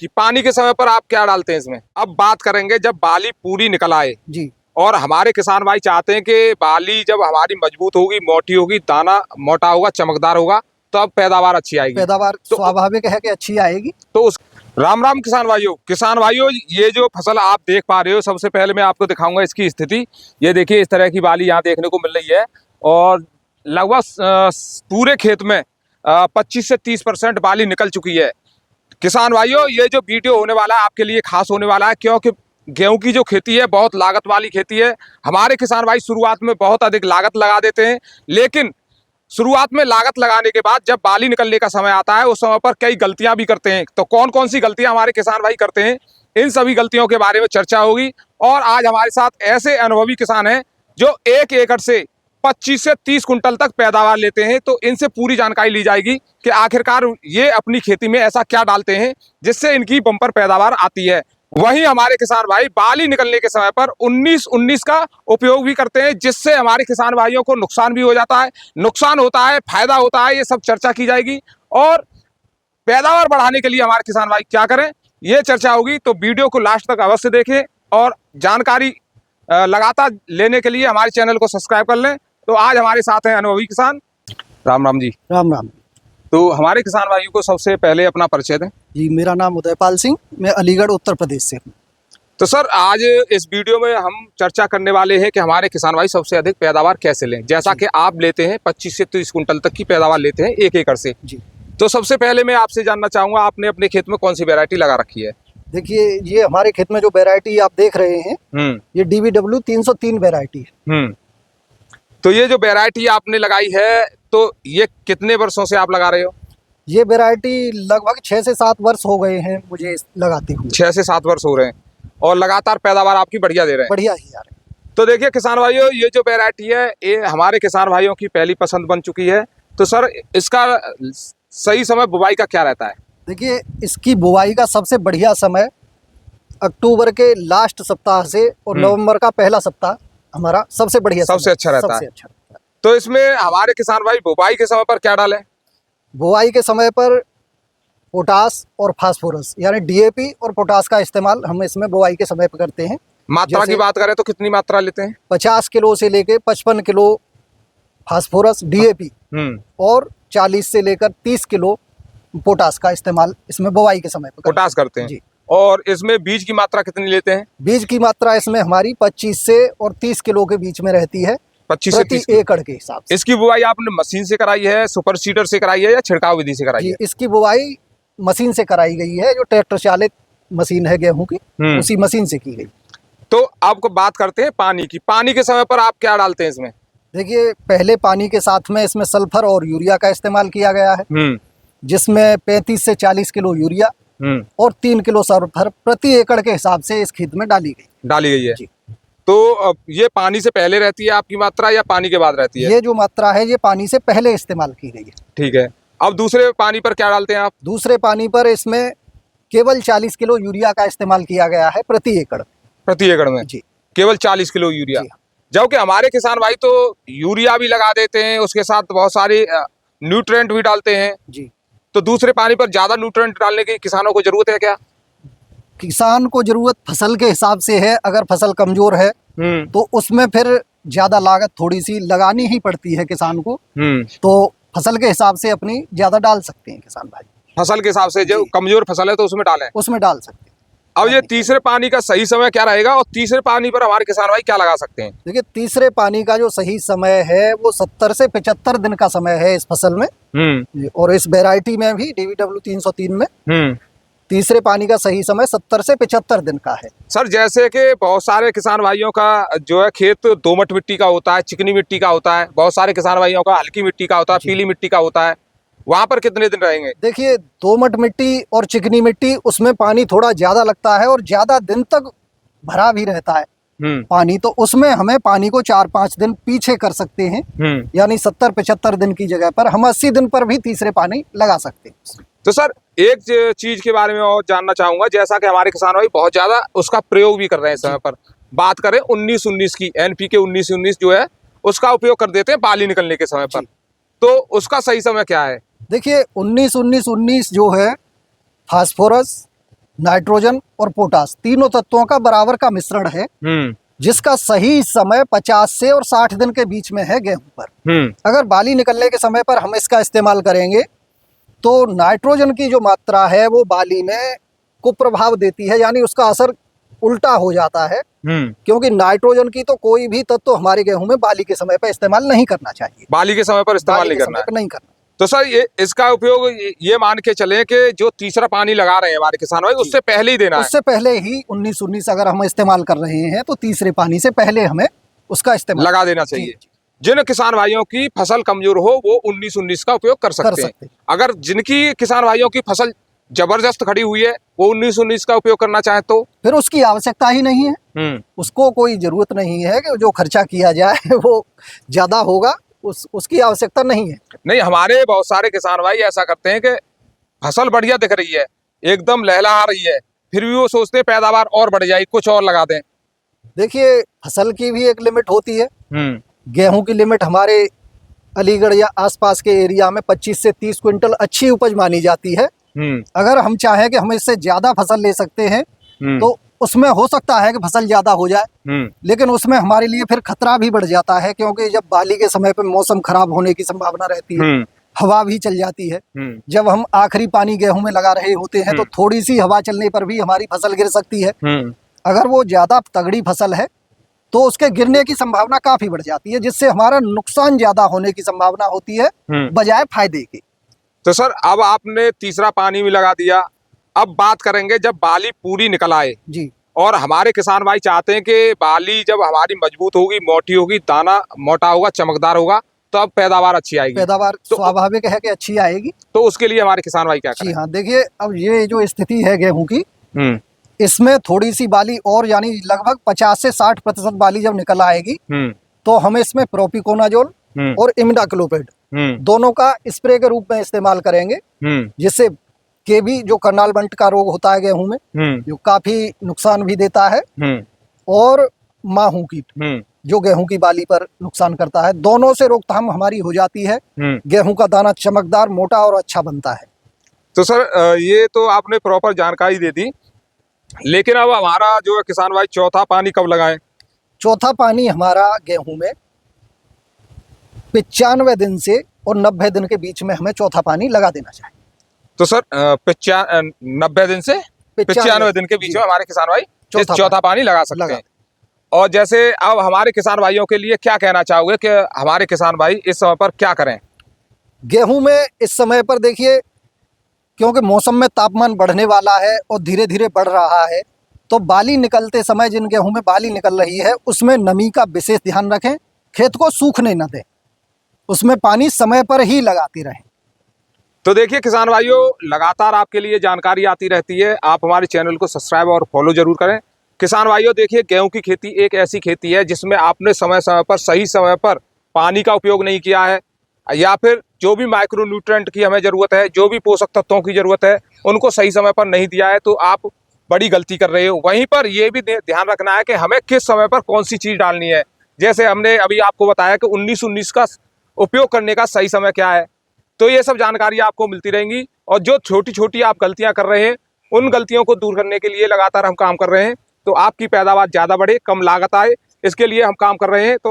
पानी के समय पर आप क्या डालते हैं इसमें? अब बात करेंगे जब बाली पूरी निकल आए जी। और हमारे किसान भाई चाहते हैं कि बाली जब हमारी मजबूत होगी, मोटी होगी, दाना मोटा होगा, चमकदार होगा, तो अब पैदावार अच्छी आएगी। पैदावार तो स्वाभाविक है कि अच्छी आएगी। तो उस राम राम किसान भाइयों, ये जो फसल आप देख पा रहे हो, सबसे पहले मैं आपको दिखाऊंगा इसकी स्थिति। ये देखिए, इस तरह की बाली यहाँ देखने को मिल रही है और लगभग पूरे खेत में 25 से 30% बाली निकल चुकी है। किसान भाइयों, ये जो वीडियो होने वाला है आपके लिए खास होने वाला है, क्योंकि गेहूं की जो खेती है बहुत लागत वाली खेती है। हमारे किसान भाई शुरुआत में बहुत अधिक लागत लगा देते हैं, लेकिन शुरुआत में लागत लगाने के बाद जब बाली निकलने का समय आता है, उस समय पर कई गलतियां भी करते हैं। तो कौन कौन सी गलतियां हमारे किसान भाई करते हैं, इन सभी गलतियों के बारे में चर्चा होगी। और आज हमारे साथ ऐसे अनुभवी किसान हैं जो 1 एकड़ से 25 से 30 कुंटल तक पैदावार लेते हैं। तो इनसे पूरी जानकारी ली जाएगी कि आखिरकार ये अपनी खेती में ऐसा क्या डालते हैं जिससे इनकी बम्पर पैदावार आती है। वहीं हमारे किसान भाई बाली निकलने के समय पर 19-19 का उपयोग भी करते हैं, जिससे हमारे किसान भाइयों को नुकसान भी हो जाता है, नुकसान होता है, फायदा होता है, ये सब चर्चा की जाएगी। और पैदावार बढ़ाने के लिए हमारे किसान भाई क्या करें, ये चर्चा होगी। तो वीडियो को लास्ट तक अवश्य देखें और जानकारी लगातार लेने के लिए हमारे चैनल को सब्सक्राइब कर लें। तो आज हमारे साथ हैं अनुभवी किसान। राम राम जी। राम राम। तो हमारे किसान भाइयों को सबसे पहले अपना परिचय दें। जी, मेरा नाम उदयपाल सिंह, मैं अलीगढ़ उत्तर प्रदेश से हूँ। तो सर, आज इस वीडियो में हम चर्चा करने वाले हैं कि हमारे किसान भाई सबसे अधिक पैदावार कैसे लें। जैसा कि आप लेते हैं 25 से 30 कुंटल तक की पैदावार लेते हैं 1 एकड़ से। जी। तो सबसे पहले मैं आपसे जानना चाहूंगा, आपने अपने खेत में कौन सी वैरायटी लगा रखी है? देखिए, ये हमारे खेत में जो वैरायटी आप देख रहे हैं, ये DBW 303 वैरायटी है। तो ये जो वैरायटी आपने लगाई है, तो ये कितने वर्षों से आप लगा रहे हो? ये वैरायटी लगभग 6 से 7 वर्ष हो गए हैं मुझे लगाते हुए। 6 से 7 वर्ष हो रहे हैं और लगातार पैदावार आपकी बढ़िया दे रहे हैं। बढ़िया ही यार। तो देखिए किसान भाइयों, ये जो वैरायटी है ये हमारे किसान भाइयों की पहली पसंद बन चुकी है। तो सर, इसका सही समय बुवाई का क्या रहता है? देखिए, इसकी बुवाई का सबसे बढ़िया समय अक्टूबर के लास्ट सप्ताह से और नवंबर का पहला सप्ताह हमारा सबसे बढ़िया, सबसे अच्छा रहता है। अच्छा। तो इसमें हमारे किसान भाई बुवाई के समय पर क्या डालें? बुवाई के समय पर पोटास और फास्फोरस यानी DAP और पोटास का इस्तेमाल हम इसमें बुवाई के समय पर करते हैं। मात्रा की बात करें तो कितनी मात्रा लेते हैं? 50 किलो से लेकर 55 किलो फास्फोरस DAP और 40 से लेकर 30 किलो पोटास का इस्तेमाल इसमें बुवाई के समय पर पोटास करते हैं जी। और इसमें बीज की मात्रा कितनी लेते हैं? बीज की मात्रा इसमें हमारी 25 से और 30 किलो के बीच में रहती है, 25 से 30 एकड़ के हिसाब से। इसकी बुवाई आपने मशीन से कराई है, सुपर सीडर से कराई है या छिड़काव विधि से कराई है? इसकी बुवाई मशीन से कराई गई है, जो ट्रैक्टर चालित मशीन है गेहूं की, उसी मशीन से की गई। तो आपको बात करते हैं पानी की। पानी के समय पर आप क्या डालते हैं इसमें? देखिए, पहले पानी के साथ में इसमें सल्फर और यूरिया का इस्तेमाल किया गया है, जिसमें 35 से 40 किलो यूरिया और 3 किलो सल्फर प्रति एकड़ के हिसाब से इस खेत में डाली गई है। तो ये पानी से पहले रहती है आपकी मात्रा या पानी के बाद रहती है? ये जो मात्रा है ये पानी से पहले इस्तेमाल की गई है। ठीक है। अब दूसरे पानी पर क्या डालते हैं आप? दूसरे पानी पर इसमें केवल 40 किलो यूरिया का इस्तेमाल किया गया है प्रति एकड़ में। जी, केवल 40 किलो यूरिया। जबकि हमारे किसान भाई तो यूरिया भी लगा देते हैं, उसके साथ बहुत सारी न्यूट्रिएंट भी डालते हैं। जी। तो दूसरे पानी पर ज्यादा न्यूट्रिएंट डालने की किसानों को जरूरत है क्या? किसान को जरूरत फसल के हिसाब से है। अगर फसल कमजोर है तो उसमें फिर ज्यादा लागत थोड़ी सी लगानी ही पड़ती है किसान को। तो फसल के हिसाब से अपनी ज्यादा डाल सकते हैं किसान भाई। फसल के हिसाब से, जो कमजोर फसल है तो उसमें डालें, उसमें डाल सकते हैं। अब ये तीसरे पानी का सही समय क्या रहेगा और तीसरे पानी पर हमारे किसान भाई क्या लगा सकते हैं? देखिए, तीसरे पानी का जो सही समय है वो 70 से 75 दिन का समय है इस फसल में। और इस वैरायटी में भी DBW 303 में तीसरे पानी का सही समय 70 से 75 दिन का है। सर, जैसे कि बहुत सारे किसान भाइयों का जो है खेत दोमट मिट्टी का होता है, चिकनी मिट्टी का होता है, बहुत सारे किसान भाइयों का हल्की मिट्टी का होता है, पीली मिट्टी का होता है, वहां पर कितने दिन रहेंगे? देखिए, दोमट मिट्टी और चिकनी मिट्टी उसमें पानी थोड़ा ज्यादा लगता है और ज्यादा दिन तक भरा भी रहता है पानी। तो उसमें हमें पानी को 4-5 दिन पीछे कर सकते हैं, यानी 70-75 दिन की जगह पर हम 80 दिन पर भी तीसरे पानी लगा सकते हैं। तो सर, एक चीज के बारे में और जानना चाहूंगा, जैसा कि हमारे किसान भाई बहुत ज्यादा उसका प्रयोग भी कर रहे हैं इस समय पर। बात करें 19-19 की, NPK 19-19 जो है उसका उपयोग कर देते हैं बाली निकलने के समय पर। तो उसका सही समय क्या है? देखिए, 19-19-19 जो है फास्फोरस, नाइट्रोजन और पोटास, तीनों तत्वों का बराबर का मिश्रण है, जिसका सही समय 50 से और 60 दिन के बीच में है गेहूं पर। अगर बाली निकलने के समय पर हम इसका इस्तेमाल करेंगे तो नाइट्रोजन की जो मात्रा है वो बाली में कुप्रभाव देती है, यानी उसका असर उल्टा हो जाता है, क्योंकि नाइट्रोजन की तो कोई भी तत्व हमारे गेहूं में बाली के समय पर इस्तेमाल नहीं करना चाहिए। बाली के समय पर इस्तेमाल नहीं करना है। तो सर ये इसका उपयोग ये मान के चले कि जो तीसरा पानी लगा रहे हैं हमारे किसान भाई, उससे पहले ही देना है। उससे पहले ही 19-19 अगर हम इस्तेमाल कर रहे हैं तो तीसरे पानी से पहले हमें उसका इस्तेमाल लगा देना चाहिए। जिन किसान भाइयों की फसल कमजोर हो वो 19-19 का उपयोग कर सकते हैं। अगर जिनकी किसान भाइयों की फसल जबरदस्त खड़ी हुई है वो 19-19 का उपयोग करना चाहे तो फिर उसकी आवश्यकता ही नहीं है, उसको कोई जरूरत नहीं है कि जो खर्चा किया जाए वो ज्यादा होगा, उसकी आवश्यकता नहीं है। नहीं, हमारे बहुत सारे किसान भाई ऐसा करते हैं कि फसल बढ़िया दिख रही है, एकदम लहलहा रही है, फिर भी वो सोचते हैं पैदावार और बढ़ जाएगी, कुछ और लगा दें। देखिए फसल की भी एक लिमिट होती है। गेहूं की लिमिट हमारे अलीगढ़ या आसपास के एरिया में 25 से 30 क्विंटल अच्छी उपज मानी जाती है। अगर हम चाहें कि हम इससे ज्यादा फसल ले सकते हैं तो उसमें हो सकता है कि फसल ज्यादा हो जाए, लेकिन उसमें हमारे लिए फिर खतरा भी बढ़ जाता है, क्योंकि जब बाली के समय पे मौसम खराब होने की संभावना रहती है, हवा भी चल जाती है। जब हम आखिरी पानी गेहूं में लगा रहे होते हैं तो थोड़ी सी हवा चलने पर भी हमारी फसल गिर सकती है। अगर वो ज्यादा तगड़ी फसल है तो उसके गिरने की संभावना काफी बढ़ जाती है, जिससे हमारा नुकसान ज्यादा होने की संभावना होती है बजाय फायदे के। तो सर अब आपने तीसरा पानी भी लगा दिया, अब बात करेंगे जब बाली पूरी निकल आए जी, और हमारे किसान भाई चाहते हैं कि बाली जब हमारी मजबूत होगी, मोटी होगी, दाना मोटा होगा, चमकदार होगा, तो अब पैदावार अच्छी आएगी। पैदावार तो स्वाभाविक है कि अच्छी आएगी। तो उसके लिए हमारे किसान भाई क्या करें? जी हाँ, देखिए अब ये जो स्थिति है गेहूं की, इसमें थोड़ी सी बाली और यानी लगभग 50 से 60% बाली जब निकल आएगी तो हम इसमें प्रोपिकोनाजोल और इमिडाक्लोपिड दोनों का स्प्रे के रूप में इस्तेमाल करेंगे, जिससे केबी जो करनाल बंट का रोग होता है गेहूं में, जो काफी नुकसान भी देता है, और माहू कीट जो गेहूं की बाली पर नुकसान करता है, दोनों से रोकथाम हमारी हो जाती है। गेहूं का दाना चमकदार, मोटा और अच्छा बनता है। तो सर ये तो आपने प्रॉपर जानकारी दे दी, लेकिन अब हमारा जो किसान भाई चौथा पानी कब लगाएं? चौथा पानी हमारा गेहूं में 95 दिन से और 90 दिन के बीच में हमें चौथा पानी लगा देना चाहिए। तो सर 90 दिन से 95 दिन के बीच में हमारे किसान भाई चौथा पानी लगा सकते हैं। और जैसे अब हमारे किसान भाइयों के लिए क्या कहना चाहोगे कि हमारे किसान भाई इस समय पर क्या करें? गेहूं में इस समय पर देखिए, क्योंकि मौसम में तापमान बढ़ने वाला है और धीरे धीरे बढ़ रहा है, तो बाली निकलते समय जिन गेहूं में बाली निकल रही है उसमें नमी का विशेष ध्यान रखें, खेत को सूखने न दें, उसमें पानी समय पर ही लगाते रहें। तो देखिए किसान भाइयों, लगातार आपके लिए जानकारी आती रहती है, आप हमारे चैनल को सब्सक्राइब और फॉलो जरूर करें। किसान भाइयों देखिए, गेहूं की खेती एक ऐसी खेती है जिसमें आपने समय समय पर सही समय पर पानी का उपयोग नहीं किया है, या फिर जो भी माइक्रो न्यूट्रिएंट की हमें जरूरत है, जो भी पोषक तत्वों की जरूरत है, उनको सही समय पर नहीं दिया है, तो आप बड़ी गलती कर रहे हो। वहीं पर यह भी ध्यान रखना है कि हमें किस समय पर कौन सी चीज डालनी है। जैसे हमने अभी आपको बताया कि 19-19 का उपयोग करने का सही समय क्या है। तो ये सब जानकारी आपको मिलती रहेंगी, और जो छोटी छोटी आप गलतियां कर रहे हैं उन गलतियों को दूर करने के लिए लगातार हम काम कर रहे हैं, तो आपकी पैदावार ज्यादा बढ़े, कम लागत आए, इसके लिए हम काम कर रहे हैं। तो